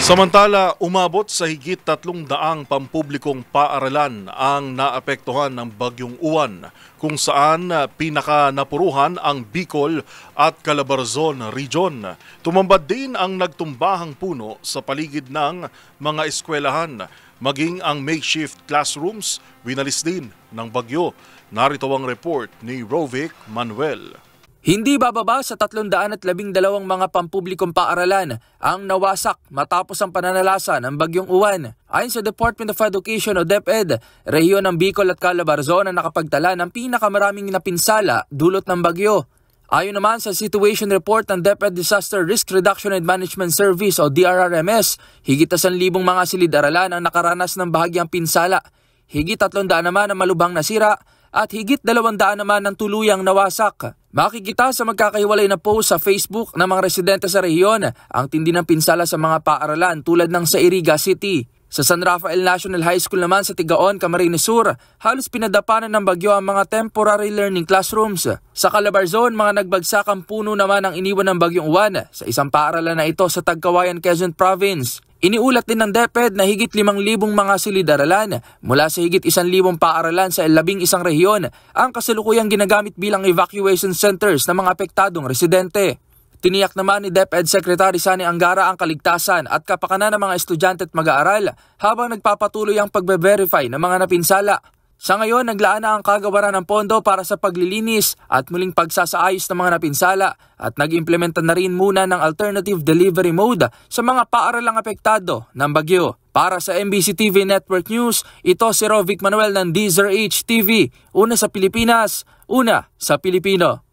Samantala, umabot sa higit 300 pampublikong paaralan ang naapektuhan ng Bagyong Uwan, kung saan pinakanapuruhan ang Bicol at Calabarzon region. Tumambad din ang nagtumbahang puno sa paligid ng mga eskwelahan, maging ang makeshift classrooms winalis din ng bagyo. Narito ang report ni Rovic Manuel. Hindi bababa sa 312 mga pampublikong paaralan ang nawasak matapos ang pananalasa ng Bagyong Uwan. Ayon sa Department of Education o DepEd, rehiyon ng Bicol at Calabarzon ang nakapagtala ng pinakamaraming napinsala dulot ng bagyo. Ayon naman sa Situation Report ng DepEd Disaster Risk Reduction and Management Service o DRRMS, higit 1,000 mga silid-aralan ang nakaranas ng bahagyang pinsala. Higit 300 naman ang malubhang nasira at higit 200 naman ang tuluyang nawasak. Makikita sa magkakahiwalay na post sa Facebook ng mga residente sa rehiyon ang tindi ng pinsala sa mga paaralan tulad ng sa Iriga City. Sa San Rafael National High School naman sa Tigaon, Camarines Sur, halos pinadapanan ng bagyo ang mga temporary learning classrooms. Sa Calabarzon, mga nagbagsak ang puno naman ang iniwan ng Bagyong Uwan sa isang paaralan na ito sa Tagkawayan, Quezon Province. Iniulat din ng DepEd na higit 5,000 mga silid-aralan mula sa higit 1,000 paaralan sa 11 rehiyon ang kasalukuyang ginagamit bilang evacuation centers ng mga apektadong residente. Tiniyak naman ni DepEd Secretary Sani Angara ang kaligtasan at kapakanan ng mga estudyante at mag-aaral habang nagpapatuloy ang pagbe-verify ng mga napinsala. Sa ngayon, naglaan na ang kagawaran ng pondo para sa paglilinis at muling pagsasaayos ng mga napinsala at nag-implementa na rin muna ng alternative delivery mode sa mga paaralang apektado ng bagyo. Para sa MBC TV Network News, ito si Rovic Manuel ng DZRH TV. Una sa Pilipinas, una sa Pilipino.